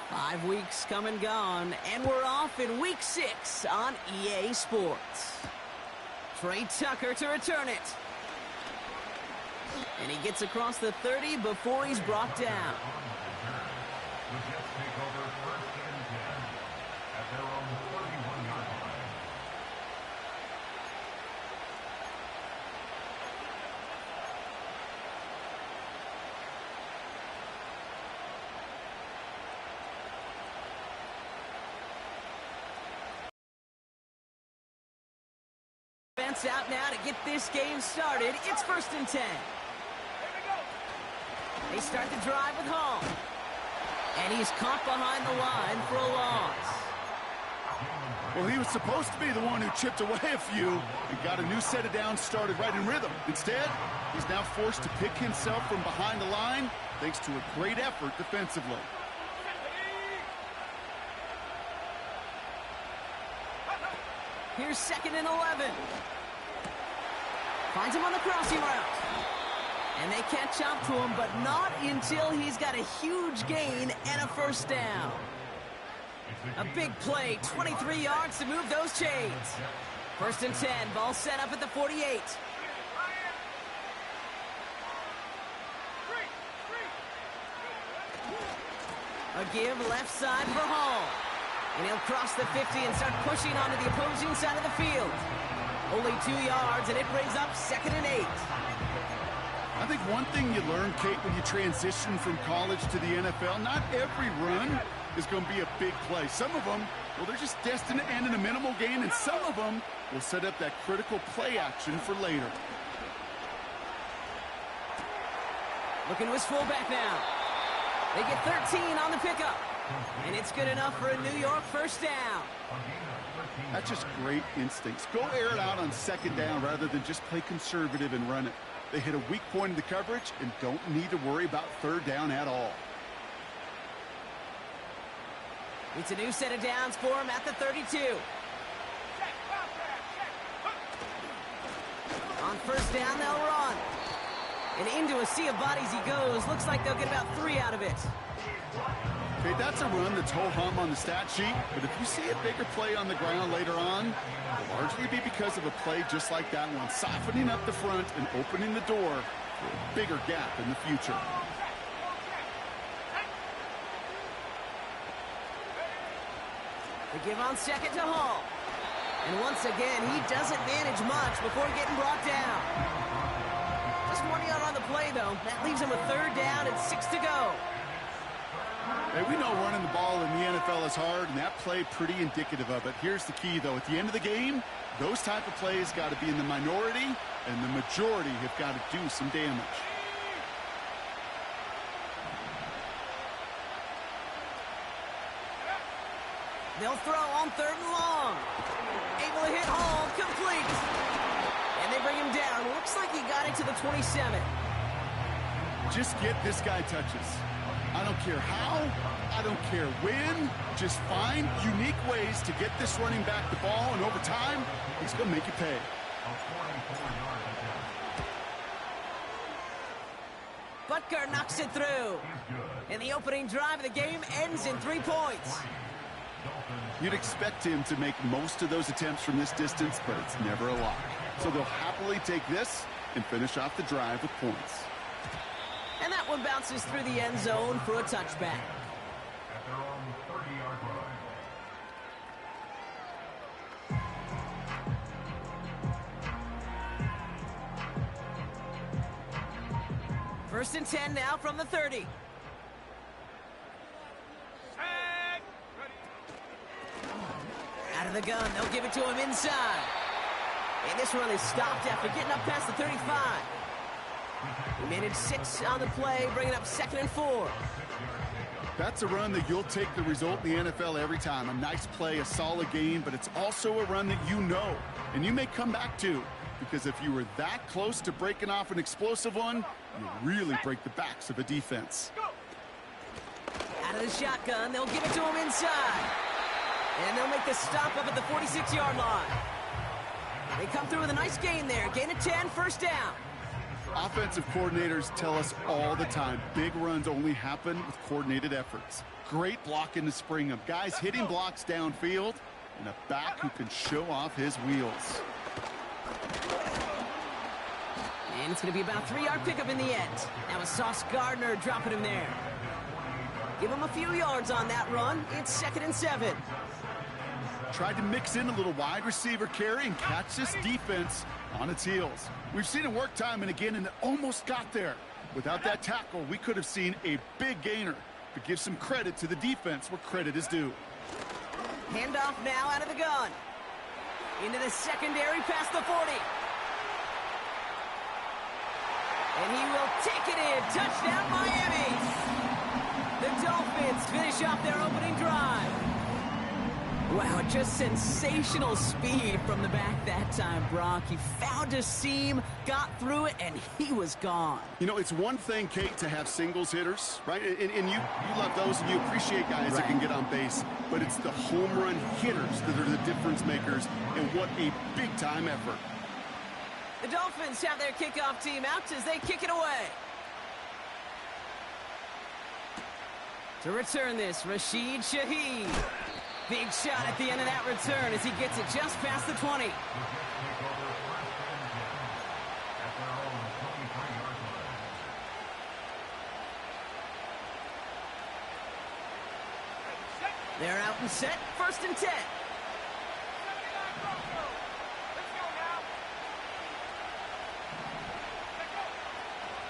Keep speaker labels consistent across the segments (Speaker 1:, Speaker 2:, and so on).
Speaker 1: 5 weeks come and gone, and we're off in week 6 on EA Sports. Trey Tucker to return it. And he gets across the 30 before he's brought down. Out now to get this game started. It's 1st and 10. They start the drive with Hall. And he's caught behind the line for a loss.
Speaker 2: Well, he was supposed to be the one who chipped away a few and got a new set of downs started right in rhythm. Instead, he's now forced to pick himself from behind the line thanks to a great effort defensively.
Speaker 1: Here's 2nd and 11. Finds him on the crossing route. And they catch up to him, but not until he's got a huge gain and a 1st down. A big play, 23 yards to move those chains. 1st and 10, ball set up at the 48. A give left side for Hall. And he'll cross the 50 and start pushing onto the opposing side of the field. Only 2 yards, and it brings up 2nd and 8.
Speaker 2: I think one thing you learn, Kate, when you transition from college to the NFL, not every run is going to be a big play. Some of them, well, they're just destined to end in a minimal gain, and some of them will set up that critical play action for later.
Speaker 1: Looking to his fullback now. They get 13 on the pickup. And it's good enough for a New York 1st down.
Speaker 2: That's just great instincts. Go air it out on 2nd down rather than just play conservative and run it. They hit a weak point in the coverage and don't need to worry about 3rd down at all.
Speaker 1: It's a new set of downs for him at the 32. On 1st down, they'll run. And into a sea of bodies he goes. Looks like they'll get about 3 out of it.
Speaker 2: Okay, that's a run that's ho-hum on the stat sheet, but if you see a bigger play on the ground later on, it'll largely be because of a play just like that one, softening up the front and opening the door for a bigger gap in the future.
Speaker 1: They give on 2nd to Hall. And once again, he doesn't manage much before getting brought down. Just 1 yard on the play, though. That leaves him a 3rd down and 6 to go.
Speaker 2: Hey, we know running the ball in the NFL is hard, and that play pretty indicative of it. Here's the key, though. At the end of the game, those type of plays got to be in the minority, and the majority have got to do some damage.
Speaker 1: They'll throw on 3rd and long. Able to hit Hall, complete. And they bring him down. Looks like he got it to the 27.
Speaker 2: Just get this guy touches. I don't care how, I don't care when, just find unique ways to get this running back the ball, and over time, he's going to make you pay.
Speaker 1: Butker knocks it through. And the opening drive of the game ends in 3 points.
Speaker 2: You'd expect him to make most of those attempts from this distance, but it's never a lot. So they'll happily take this and finish off the drive with points.
Speaker 1: And that one bounces through the end zone for a touchback.
Speaker 3: At their own 30-yard line.
Speaker 1: 1st and 10 now from the 30. Out of the gun, they'll give it to him inside. And this run is stopped after getting up past the 35. He managed 6 on the play, bringing up 2nd and 4.
Speaker 2: That's a run that you'll take the result in the NFL every time. A nice play, a solid game, but it's also a run that you know, and you may come back to, because if you were that close to breaking off an explosive one, you really break the backs of a defense.
Speaker 1: Out of the shotgun, they'll give it to him inside. And they'll make the stop up at the 46-yard line. They come through with a nice gain there. Gain of 10, 1st down.
Speaker 2: Offensive coordinators tell us all the time, big runs only happen with coordinated efforts. Great blocking to spring them. Guys hitting blocks downfield, and a back who can show off his wheels.
Speaker 1: And it's going to be about a 3-yard pickup in the end. That was Sauce Gardner dropping him there. Give him a few yards on that run. It's 2nd and 7.
Speaker 2: Tried to mix in a little wide receiver carry and catch this defense on its heels. We've seen it work time and again, and it almost got there. Without that tackle, we could have seen a big gainer. But give some credit to the defense where credit is due.
Speaker 1: Handoff now out of the gun. Into the secondary past the 40. And he will take it in. Touchdown, Miami. The Dolphins finish off their opening drive. Wow, just sensational speed from the back that time, Brock. He found a seam, got through it, and he was gone.
Speaker 2: You know, it's one thing, Kate, to have singles hitters, right? And you love those, and you appreciate guys that can get on base. But it's the home run hitters that are the difference makers, and what a big-time effort.
Speaker 1: The Dolphins have their kickoff team out as they kick it away. To return this, Rashid Shaheed. Big shot at the end of that return as he gets it just past the 20. They're out and set, 1st and 10.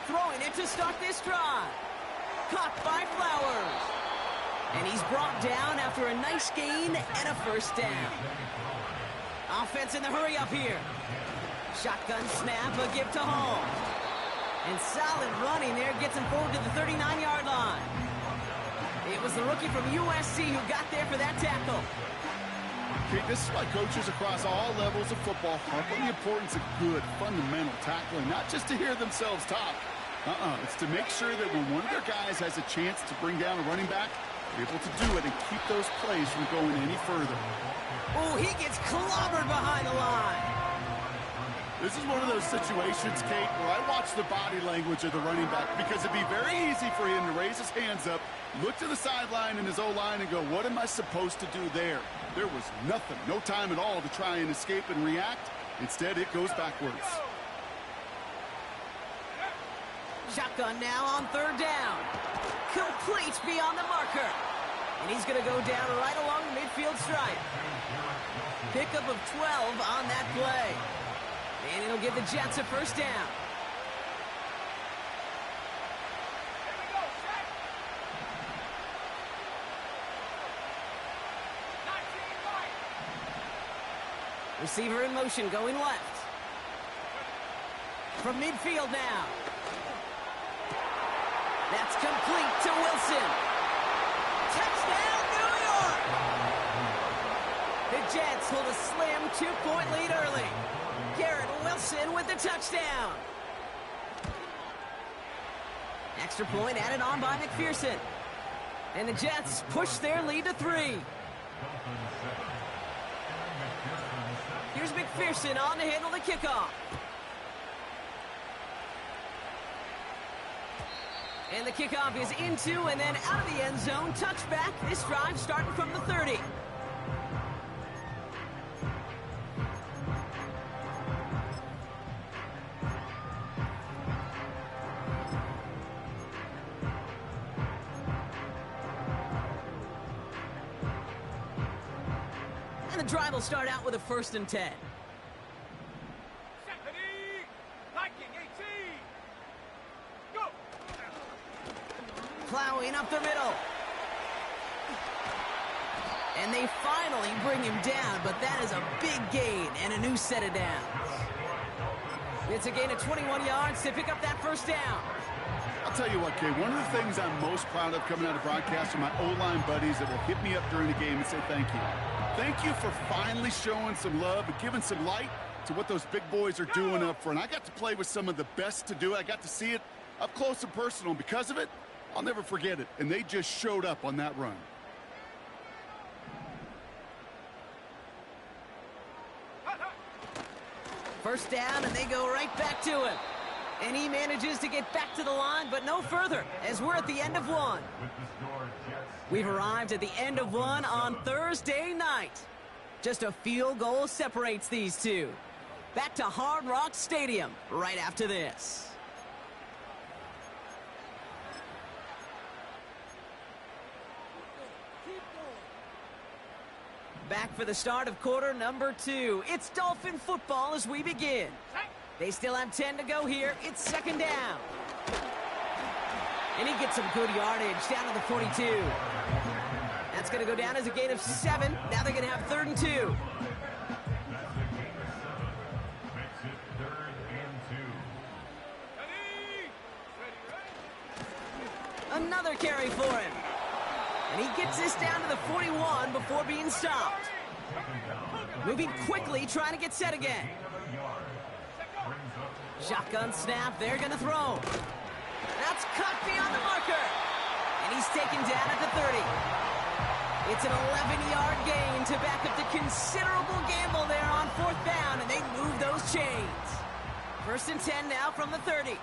Speaker 1: Throwing it to start this drive. Caught by Flowers. And he's brought down after a nice gain and a 1st down. Offense in the hurry up here. Shotgun snap, a give to Hall. And solid running there gets him forward to the 39-yard line. It was the rookie from USC who got there for that tackle.
Speaker 2: Okay, this is why coaches across all levels of football harp on the importance of good, fundamental tackling, not just to hear themselves talk. It's to make sure that when one of their guys has a chance to bring down a running back, they're able to do it and keep those plays from going any further.
Speaker 1: Oh, he gets clobbered behind the line.
Speaker 2: This is one of those situations, Kate, where I watch the body language of the running back because it'd be very easy for him to raise his hands up, look to the sideline in his O-line and go, what am I supposed to do there? There was nothing, no time at all to try and escape and react. Instead, it goes backwards.
Speaker 1: Shotgun now on 3rd down. Complete beyond the marker. And he's going to go down right along the midfield stripe. Pickup of 12 on that play. And it'll give the Jets a 1st down. Receiver in motion going left. From midfield now. That's complete to Wilson. Touchdown, New York! The Jets hold a slim 2-point lead early. Garrett Wilson with the touchdown. Extra point added on by McPherson. And the Jets push their lead to 3. Here's McPherson on to handle the kickoff. And the kickoff is into and then out of the end zone. Touchback. This drive starting from the 30. And the drive will start out with a 1st and 10. Plowing up the middle. And they finally bring him down, but that is a big gain and a new set of downs. It's a gain of 21 yards to pick up that 1st down.
Speaker 2: I'll tell you what, Kay, one of the things I'm most proud of coming out of broadcast are my O-line buddies that will hit me up during the game and say thank you. Thank you for finally showing some love and giving some light to what those big boys are doing up front. I got to play with some of the best to do it. I got to see it up close and personal, and because of it, I'll never forget it, and they just showed up on that run.
Speaker 1: First down, and they go right back to it. And he manages to get back to the line, but no further, as we're at the end of one. We've arrived at the end of one on Thursday night. Just a field goal separates these two. Back to Hard Rock Stadium right after this. Back for the start of quarter number 2. It's Dolphin football as we begin. They still have 10 to go here. It's second down. And he gets some good yardage down to the 42. That's going to go down as a gain of 7. Now they're going to have 3rd and 2. Another carry for him. And he gets this down to the 41 before being stopped. Moving quickly, trying to get set again. Shotgun snap, they're going to throw. That's cut beyond the marker. And he's taken down at the 30. It's an 11-yard gain to back up the considerable gamble there on 4th down, and they move those chains. 1st and 10 now from the 30.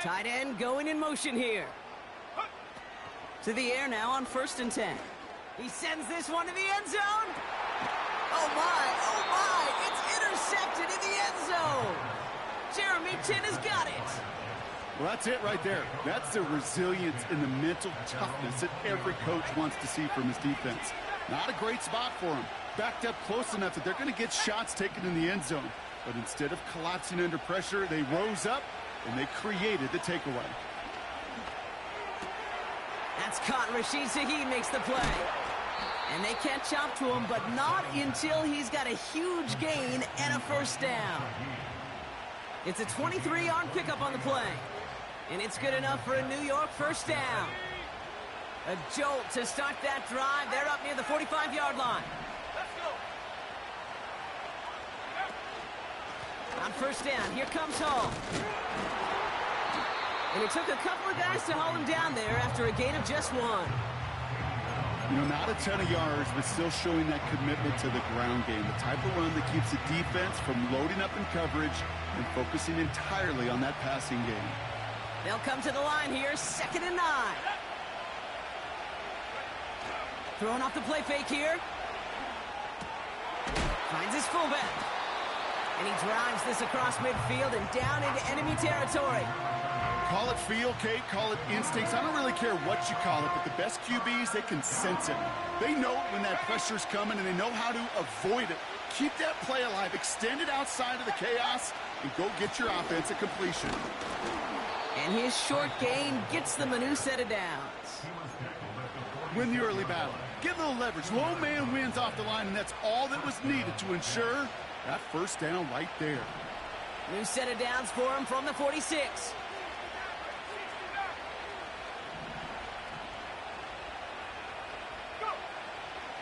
Speaker 1: Tight end going in motion here. To the air now on 1st and 10. He sends this one to the end zone. Oh my, it's intercepted in the end zone. Jeremy Chin has got it.
Speaker 2: Well, that's it right there. That's the resilience and the mental toughness that every coach wants to see from his defense. Not a great spot for him. Backed up close enough that they're going to get shots taken in the end zone. But instead of collapsing under pressure, they rose up and they created the takeaway.
Speaker 1: That's caught. Rashid Shaheed makes the play. And they catch up to him, but not until he's got a huge gain and a 1st down. It's a 23-yard pickup on the play. And it's good enough for a New York 1st down. A jolt to start that drive. They're up near the 45-yard line. On 1st down, here comes Hall. And it took a couple of guys to hold him down there after a gain of just 1.
Speaker 2: You know, not a ton of yards, but still showing that commitment to the ground game. The type of run that keeps the defense from loading up in coverage and focusing entirely on that passing game.
Speaker 1: They'll come to the line here, 2nd and 9. Throwing off the play fake here. Finds his fullback. And he drives this across midfield and down into enemy territory.
Speaker 2: Call it feel, Kate, call it instincts. I don't really care what you call it, but the best QBs, they can sense it. They know when that pressure's coming, and they know how to avoid it. Keep that play alive. Extend it outside of the chaos, and go get your offense at completion.
Speaker 1: And his short gain gets them a new set of downs.
Speaker 2: Win the early battle. Get a little leverage. Low man wins off the line, and that's all that was needed to ensure that 1st down right there.
Speaker 1: New set of downs for him from the 46.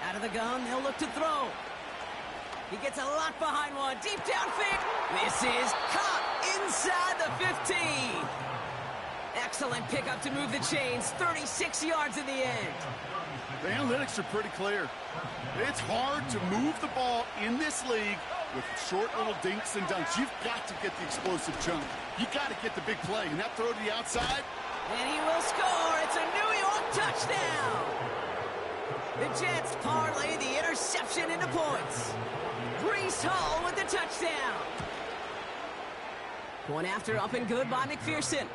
Speaker 1: Out of the gun, they'll look to throw. He gets a lot behind one. Deep downfield. This is caught inside the 15. Excellent pickup to move the chains. 36 yards in the end.
Speaker 2: The analytics are pretty clear. It's hard to move the ball in this league with short little dinks and dunks. You've got to get the explosive chunk. You got to get the big play. And that throw to the outside.
Speaker 1: And he will score. It's a New York touchdown. The Jets parlay the interception into points. Breece Hall with the touchdown. Point after up and good by McPherson.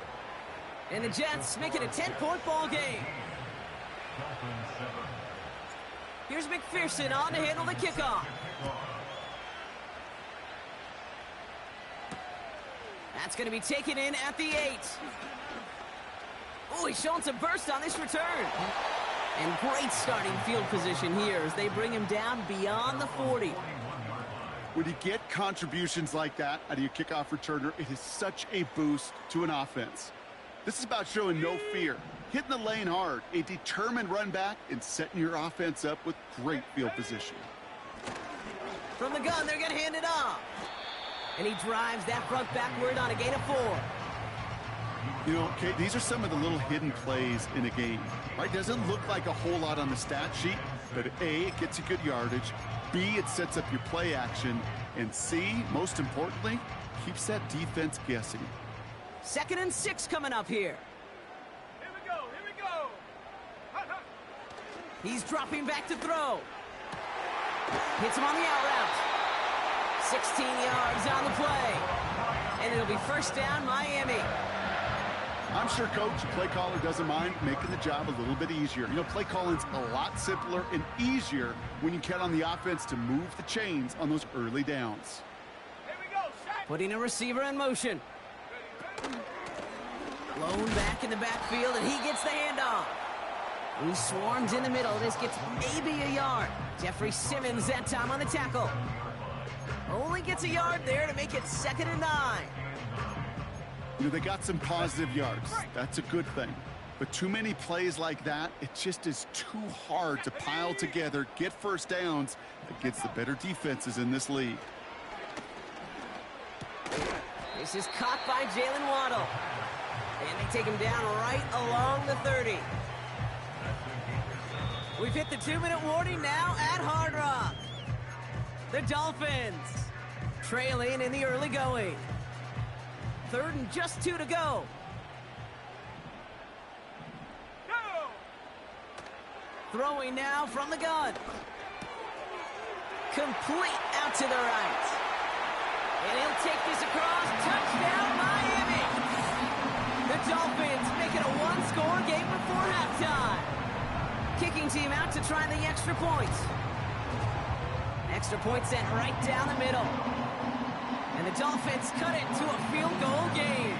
Speaker 1: And the Jets make it a 10-point ball game. Here's McPherson on to handle the kickoff. That's going to be taken in at the 8. Oh, he's showing some burst on this return. And great starting field position here as they bring him down beyond the 40.
Speaker 2: When you get contributions like that out of your kickoff returner, it is such a boost to an offense. This is about showing no fear, hitting the lane hard, a determined run back, and setting your offense up with great field position.
Speaker 1: From the gun, they're going to hand it off. And he drives that front backward on a gain of 4.
Speaker 2: You know, Kate, these are some of the little hidden plays in a game, right? Doesn't look like a whole lot on the stat sheet, but A, it gets you good yardage, B, it sets up your play action, and C, most importantly, keeps that defense guessing.
Speaker 1: 2nd and 6 coming up here.
Speaker 3: Here we go, here we go.
Speaker 1: He's dropping back to throw. Hits him on the out route. 16 yards on the play. And it'll be 1st down, Miami.
Speaker 2: I'm sure coach, play caller doesn't mind making the job a little bit easier. You know, play calling's a lot simpler and easier when you count on the offense to move the chains on those early downs.
Speaker 3: Here we go, set.
Speaker 1: Putting a receiver in motion. Blown back in the backfield, and he gets the handoff. He swarms in the middle. This gets maybe a yard. Jeffrey Simmons that time on the tackle. Only gets a yard there to make it 2nd and 9.
Speaker 2: You know, they got some positive yards. That's a good thing. But too many plays like that, it just is too hard to pile together, get 1st downs against the better defenses in this league.
Speaker 1: This is caught by Jalen Waddle. And they take him down right along the 30. We've hit the 2-minute warning now at Hard Rock. The Dolphins trailing in the early going. 3rd and just 2 to go. Throwing now from the gun. Complete out to the right. And he'll take this across. Touchdown, Miami. The Dolphins make it a 1-score game before halftime. Kicking team out to try the extra point. Extra point sent right down the middle. And the Dolphins cut it to a field goal game.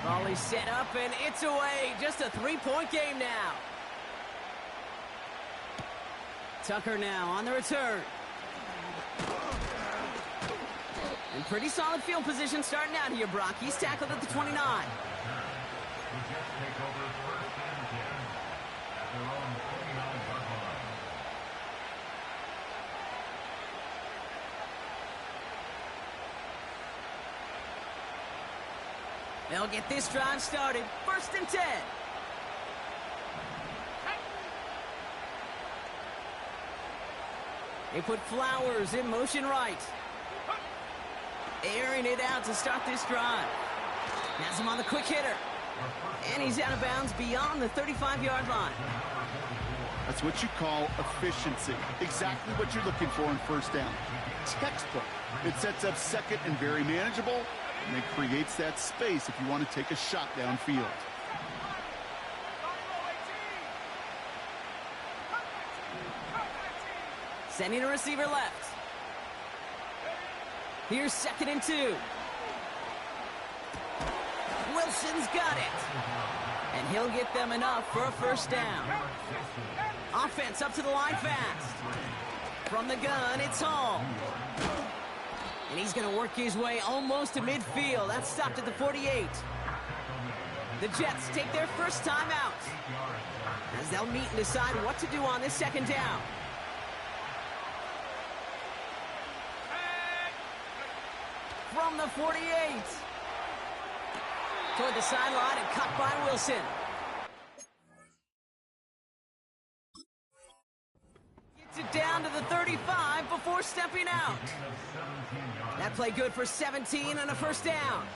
Speaker 1: Volley set up, and it's away. Just a 3-point game now. Tucker now on the return. In pretty solid field position starting out here, Brock. He's tackled at the 29. They'll get this drive started. 1st and 10. They put Flowers in motion right. Airing it out to start this drive. Has him on the quick hitter. And he's out of bounds beyond the 35-yard line.
Speaker 2: That's what you call efficiency. Exactly what you're looking for in 1st down. Textbook. It sets up 2nd and very manageable. And it creates that space if you want to take a shot downfield.
Speaker 1: Sending a receiver left. Here's 2nd and 2. Wilson's got it. And he'll get them enough for a 1st down. Offense up to the line fast. From the gun, it's Hall. And he's going to work his way almost to midfield. That's stopped at the 48. The Jets take their 1st time out as they'll meet and decide what to do on this 2nd down. From the 48. Toward the sideline and cut by Wilson. Gets it down to the 35 before stepping out. That play good for 17 and a 1st down.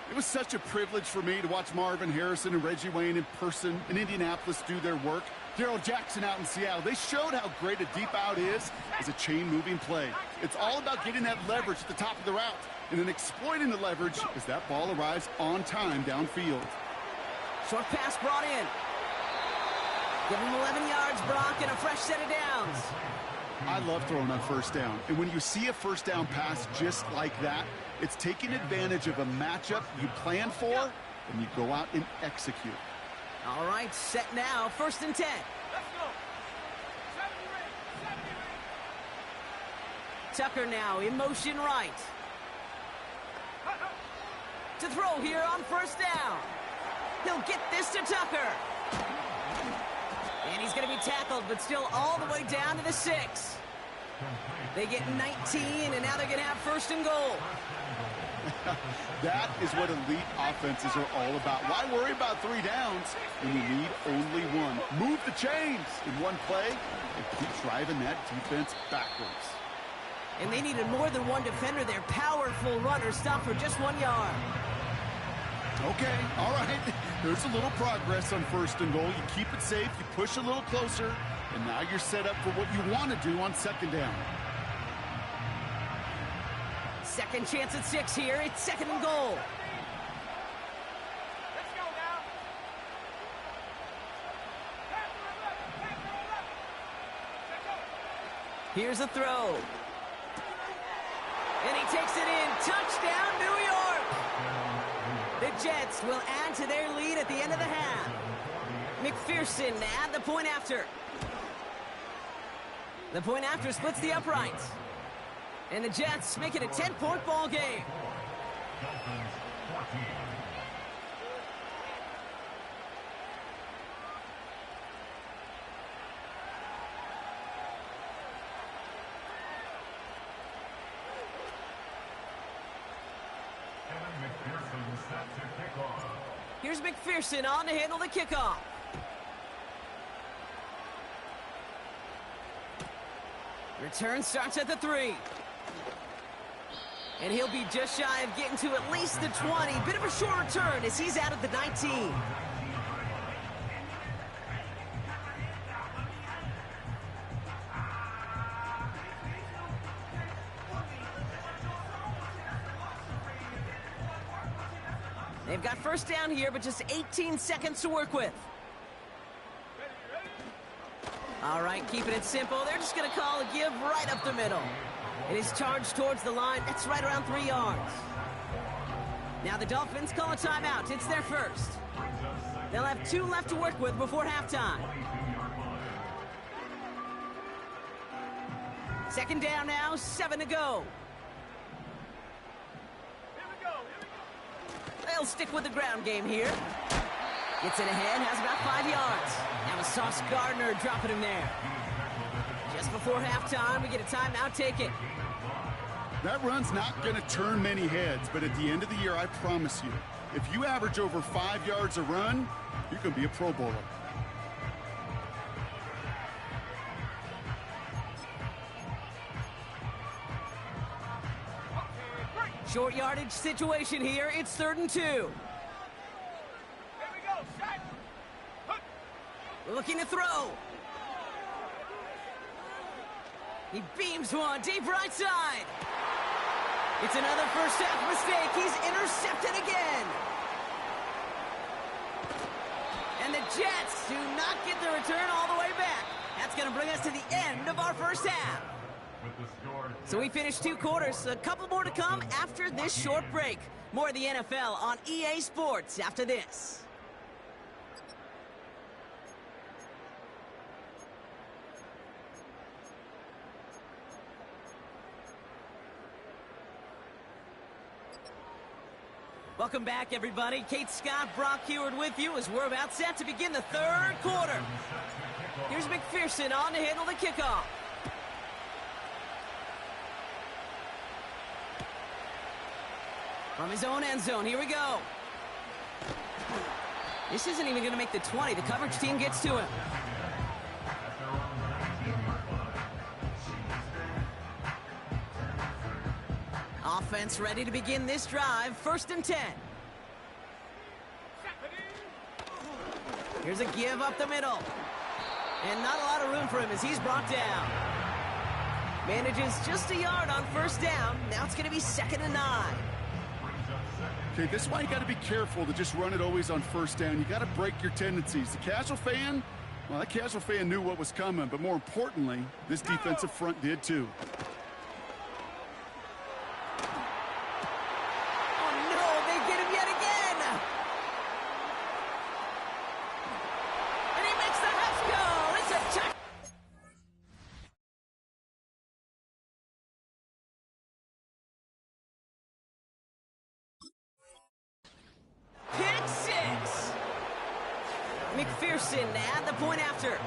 Speaker 2: It was such a privilege for me to watch Marvin Harrison and Reggie Wayne in person in Indianapolis do their work. Darrell Jackson out in Seattle. They showed how great a deep out is as a chain-moving play. It's all about getting that leverage at the top of the route and then exploiting the leverage as that ball arrives on time downfield.
Speaker 1: Short pass brought in. Give him 11 yards, Brock, and a fresh set of downs.
Speaker 2: I love throwing on 1st down. And when you see a 1st down pass just like that, it's taking advantage of a matchup you plan for, and you go out and execute.
Speaker 1: All right, set now, 1st and 10.
Speaker 3: Let's go.
Speaker 1: Tucker now in motion right. To throw here on 1st down. He'll get this to Tucker. And he's going to be tackled, but still all the way down to the 6. They get 19, and now they're going to have 1st and goal.
Speaker 2: That is what elite offenses are all about. Why worry about 3 downs when you need only 1? Move the chains in one play and keep driving that defense backwards.
Speaker 1: And they needed more than one defender. Their powerful runner stopped for just 1 yard.
Speaker 2: Okay, all right. There's a little progress on 1st and goal. You keep it safe, you push a little closer, and now you're set up for what you want to do on 2nd down.
Speaker 1: Second chance at 6 here. It's 2nd and goal.
Speaker 3: Let's go now. Pass to the left. Pass to the left. Let's go.
Speaker 1: Here's a throw. And he takes it in. Touchdown, New York. The Jets will add to their lead at the end of the half. McPherson at the point after. The point after splits the uprights. And the Jets make it a 10-point ball game. Here's McPherson on to handle the kickoff. Return starts at the 3. And he'll be just shy of getting to at least the 20. Bit of a short return as he's out at the 19. They've got 1st down here, but just 18 seconds to work with. All right, keeping it simple. They're just going to call a give right up the middle. It is charged towards the line. That's right around 3 yards. Now the Dolphins call a timeout. It's their first. They'll have 2 left to work with before halftime. 2nd down now, 7 to go. They'll stick with the ground game here. Gets it ahead, has about 5 yards. Now Sauce Gardner dropping him there. Just before halftime, we get a timeout taken.
Speaker 2: That run's not going to turn many heads, but at the end of the year, I promise you, if you average over 5 yards a run, you're going to be a Pro Bowler.
Speaker 1: Short yardage situation here. It's 3rd and 2.
Speaker 3: Here we go, set.
Speaker 1: Looking to throw. He beams one deep right side. It's another first half mistake. He's intercepted again. And the Jets do not get the return all the way back. That's going to bring us to the end of our first half. So we finished 2 quarters. A couple more to come after this short break. More of the NFL on EA Sports after this. Welcome back, everybody. Kate Scott, Brock Heward with you as we're about set to begin the 3rd quarter. Here's McPherson on to handle the kickoff. From his own end zone, here we go. This isn't even going to make the 20. The coverage team gets to him. Offense ready to begin this drive. 1st and 10. Here's a give up the middle. And not a lot of room for him as he's brought down. Manages just a yard on 1st down. Now it's going to be 2nd and 9.
Speaker 2: Okay, this is why you got to be careful to just run it always on 1st down. You got to break your tendencies. The casual fan, well, that casual fan knew what was coming, but more importantly, this defensive front did too.
Speaker 1: Oh no, they get him yet again! And he makes the Reds go! It's a touchdown! Pick 6! McPherson at the point after.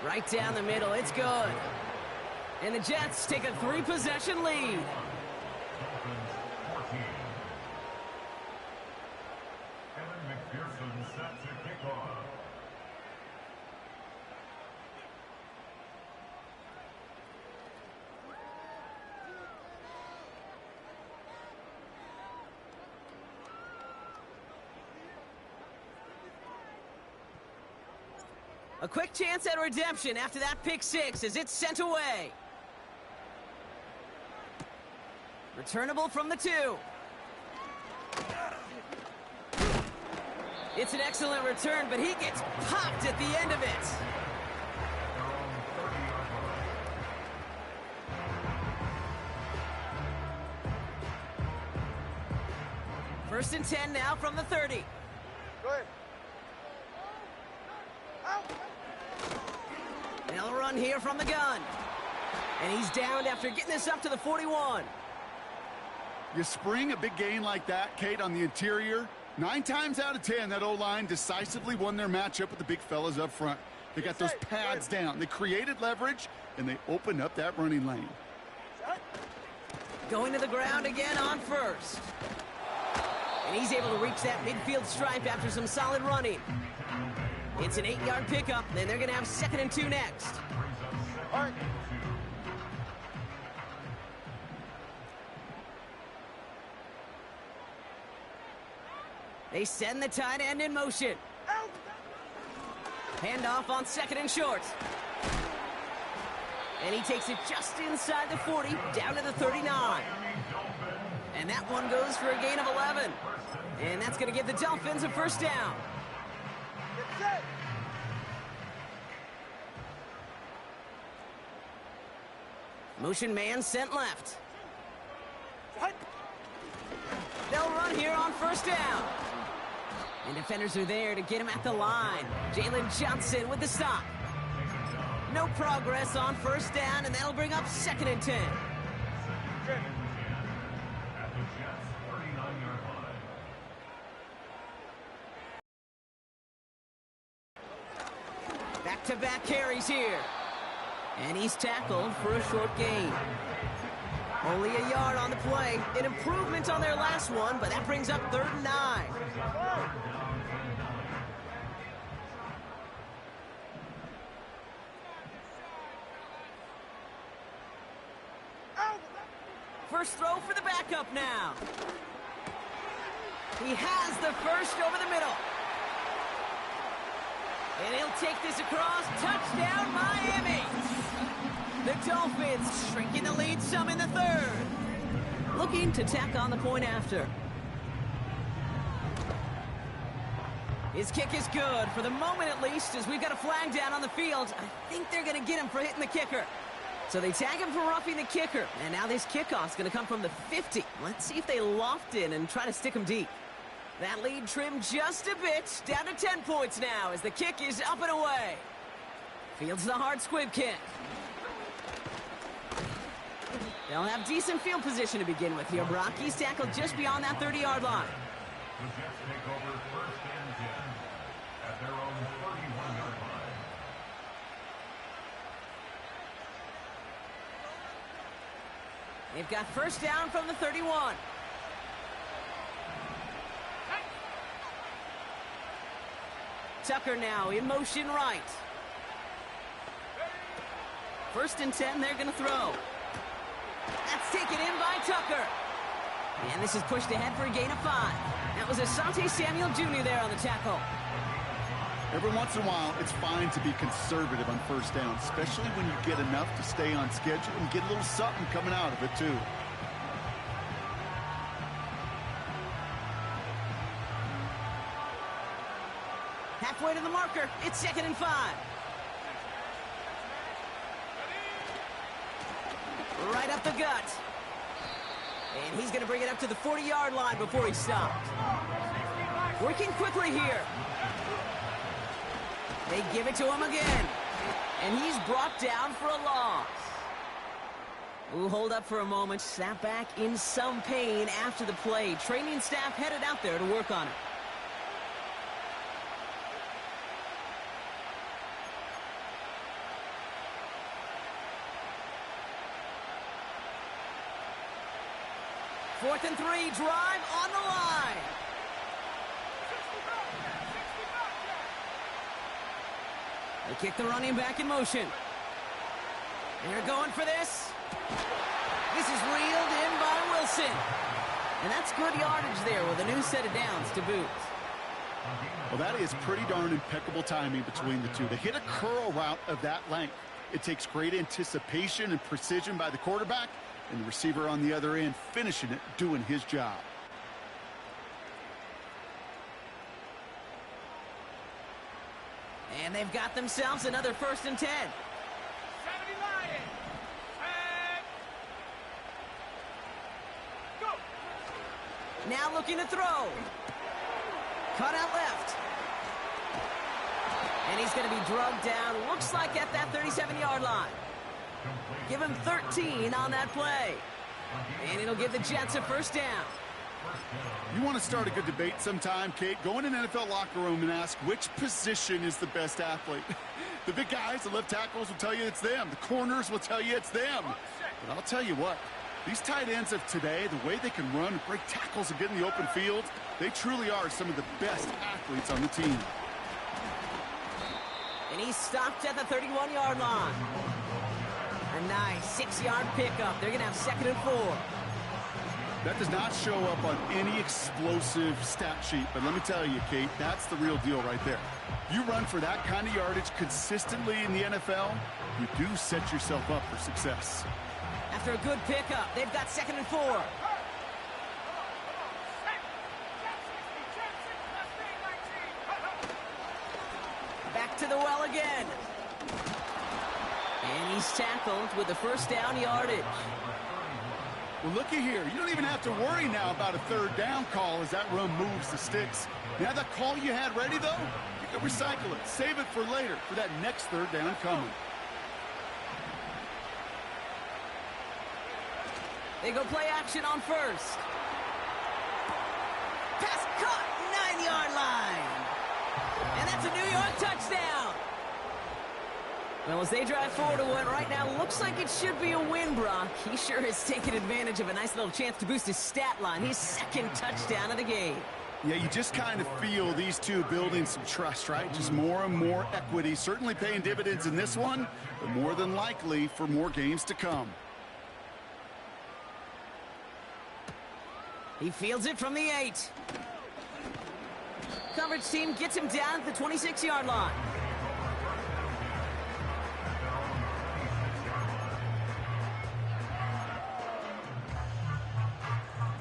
Speaker 1: Right down the middle, it's good. And the Jets take a 3-possession lead. A quick chance at redemption after that pick six as it's sent away. Returnable from the 2. It's an excellent return, but he gets popped at the end of it. First and 10 now from the 30.
Speaker 3: Go ahead.
Speaker 1: They'll run here from the gun. And he's downed after getting this up to the 41.
Speaker 2: You spring a big gain like that, Kate, on the interior. 9 times out of 10, that O-line decisively won their matchup with the big fellas up front. They got those pads down. They created leverage, and they opened up that running lane.
Speaker 1: Going to the ground again on first. And he's able to reach that midfield stripe after some solid running. It's an 8-yard pickup, and they're going to have 2nd and 2 next.
Speaker 3: All right.
Speaker 1: They send the tight end in motion. Handoff on 2nd and short. And he takes it just inside the 40, down to the 39. And that one goes for a gain of 11. And that's going to give the Dolphins a first down.
Speaker 3: Get set.
Speaker 1: Motion man sent left. They'll run here on first down. And defenders are there to get him at the line. Jalen Johnson with the stop. No progress on first down, and that'll bring up 2nd and 10. Back-to-back carries here. And he's tackled for a short gain. Only a yard on the play. An improvement on their last one, but that brings up 3rd and 9. First throw for the backup now. He has the first over the middle. And he'll take this across. Touchdown, Miami. The Dolphins shrinking the lead some in the 3rd. Looking to tack on the point after. His kick is good, for the moment at least, as we've got a flag down on the field. I think they're going to get him for hitting the kicker. So they tag him for roughing the kicker. And now this kickoff's going to come from the 50. Let's see if they loft in and try to stick him deep. That lead trimmed just a bit, down to 10 points now as the kick is up and away. Fields the hard squib kick. They'll have decent field position to begin with here. Brock, he's tackled just beyond that 30-yard line.
Speaker 4: The Jets take over 1st and 10 at their own 31-yard line.
Speaker 1: They've got first down from the 31. Tucker now in motion right. 1st and 10, they're going to throw. That's taken in by Tucker. And this is pushed ahead for a gain of 5. That was Asante Samuel Jr. there on the tackle.
Speaker 2: Every once in a while, it's fine to be conservative on first down, especially when you get enough to stay on schedule and get a little something coming out of it, too.
Speaker 1: Halfway to the marker. It's 2nd and 5. Right up the gut. And he's going to bring it up to the 40-yard line before he stopped. Working quickly here. They give it to him again. And he's brought down for a loss. We'll hold up for a moment. Snap back in some pain after the play. Training staff headed out there to work on it. Fourth and 3, drive on the line. They kick the running back in motion. They're going for this. This is reeled in by Wilson. And that's good yardage there with a new set of downs to boot.
Speaker 2: Well, that is pretty darn impeccable timing between the two. To hit a curl route of that length, it takes great anticipation and precision by the quarterback, and the receiver on the other end finishing it, doing his job.
Speaker 1: And they've got themselves another 1st and 10.
Speaker 3: 70 Lions. And go.
Speaker 1: Now looking to throw. Cut out left. And he's going to be drugged down, looks like at that 37-yard line. Give him 13 on that play. And it'll give the Jets a 1st down.
Speaker 2: You want to start a good debate sometime, Kate? Go in an NFL locker room and ask which position is the best athlete. The big guys, the left tackles will tell you it's them. The corners will tell you it's them. But I'll tell you what, these tight ends of today, the way they can run and break tackles and get in the open field, they truly are some of the best athletes on the team.
Speaker 1: And he's stopped at the 31-yard line. A nice 6-yard pickup. They're going to have 2nd and 4.
Speaker 2: That does not show up on any explosive stat sheet, but let me tell you, Kate, that's the real deal right there. You run for that kind of yardage consistently in the NFL, you do set yourself up for success.
Speaker 1: After a good pickup, they've got 2nd and 4. Back to the well again. And he's tackled with the 1st down yardage.
Speaker 2: Well, looky here. You don't even have to worry now about a 3rd down call as that run moves the sticks. Now that call you had ready, though, you can recycle it. Save it for later for that next 3rd down coming.
Speaker 1: They go play action on 1st. Pass caught, 9-yard line. And that's a New York touchdown. Well, as they drive forward to one right now, looks like it should be a win, Brock. He sure has taken advantage of a nice little chance to boost his stat line. His 2nd touchdown of the game.
Speaker 2: Yeah, you just kind of feel these two building some trust, right? Just more and more equity. Certainly paying dividends in this one, but more than likely for more games to come.
Speaker 1: He fields it from the 8. Coverage team gets him down at the 26-yard line.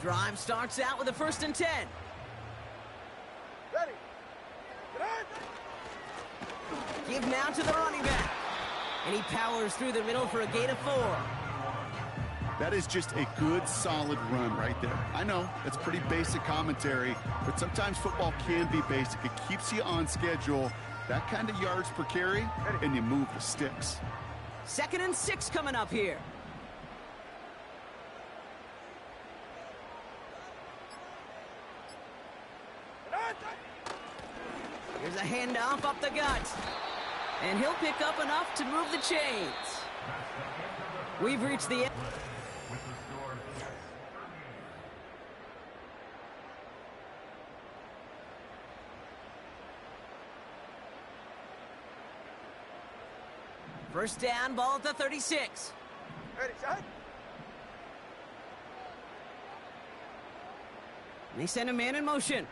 Speaker 1: Drive starts out with a 1st and 10.
Speaker 3: Ready.
Speaker 1: Give now to the running back. And he powers through the middle for a gain of 4.
Speaker 2: That is just a good, solid run right there. I know, it's pretty basic commentary, but sometimes football can be basic. It keeps you on schedule, that kind of yards per carry, and you move the sticks.
Speaker 1: 2nd and 6 coming up here. Here's a handoff up the gut. And he'll pick up enough to move the chains. We've reached the end. First down, ball at the 36.
Speaker 3: Ready, set.
Speaker 1: And they send a man in motion.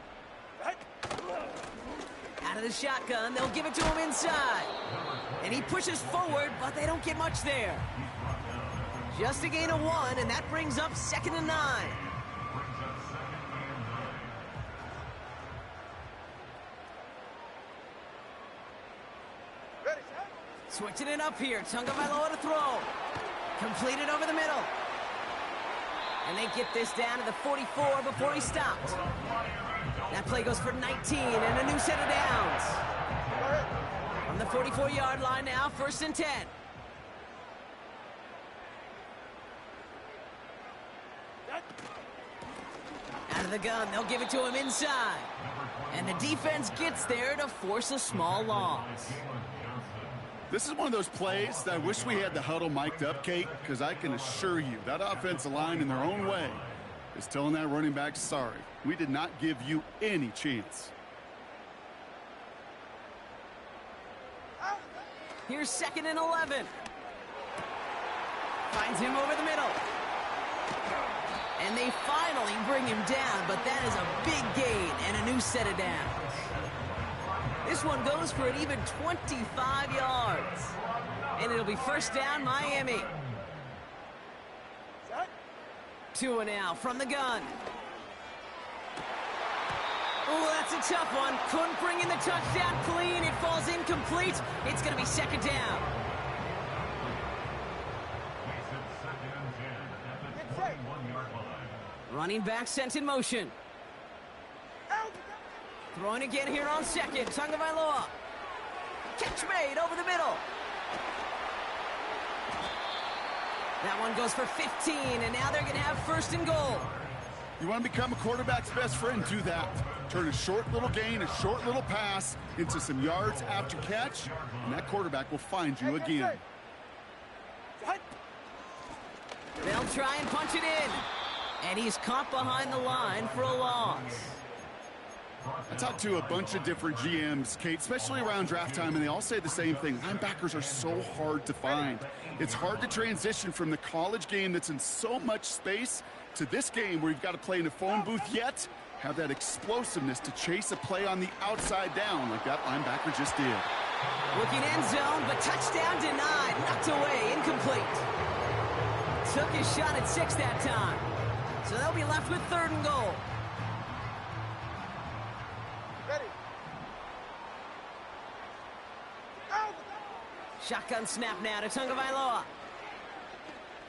Speaker 1: Out of the shotgun, they'll give it to him inside. And he pushes forward, but they don't get much there. Just a gain of 1, and that brings up 2nd and 9.
Speaker 3: Ready, set.
Speaker 1: Switching it up here. Tagovailoa to throw. Completed over the middle. And they get this down to the 44 before he stopped. That play goes for 19 and a new set of downs. From the 44-yard line now, 1st and 10. Out of the gun, they'll give it to him inside. And the defense gets there to force a small loss.
Speaker 2: This is one of those plays that I wish we had the huddle mic'd up, Kate, because I can assure you that offensive line in their own way is telling that running back, sorry, we did not give you any chance.
Speaker 1: Here's 2nd and 11. Finds him over the middle. And they finally bring him down, but that is a big gain and a new set of downs. This one goes for an even 25 yards. And it'll be first down, Miami.
Speaker 3: Set.
Speaker 1: 2 now from the gun. Oh, that's a tough one. Couldn't bring in the touchdown clean. It falls incomplete. It's going to be second down.
Speaker 3: Get safe.
Speaker 1: Running back sent in motion.
Speaker 3: Out.
Speaker 1: Throwing again here on second. Tagovailoa. Catch made over the middle. That one goes for 15, and now they're going to have first and goal.
Speaker 2: You want to become a quarterback's best friend, do that. Turn a short little gain, a short little pass into some yards after catch, and that quarterback will find you again.
Speaker 3: Set.
Speaker 1: They'll try and punch it in. And he's caught behind the line for a loss.
Speaker 2: I talked to a bunch of different GMs, Kate, especially around draft time, and they all say the same thing. Linebackers are so hard to find. It's hard to transition from the college game that's in so much space to this game where you've got to play in a phone booth, yet have that explosiveness to chase a play on the outside down like that linebacker just did.
Speaker 1: Looking end zone, but touchdown denied. Knocked away, incomplete. Took his shot at 6 that time. So they'll be left with 3rd and goal.
Speaker 3: Ready. Out.
Speaker 1: Shotgun snap now to Tagovailoa.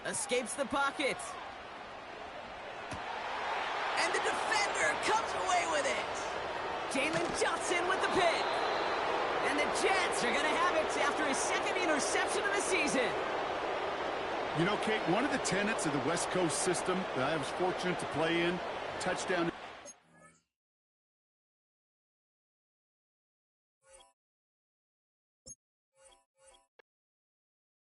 Speaker 1: Escapes the pocket. And the defender comes away with it. Jalen Johnson with the pick. And the Jets are going to have it after his 2nd interception of the season.
Speaker 2: You know, Kate, one of the tenets of the West Coast system that I was fortunate to play in, touchdown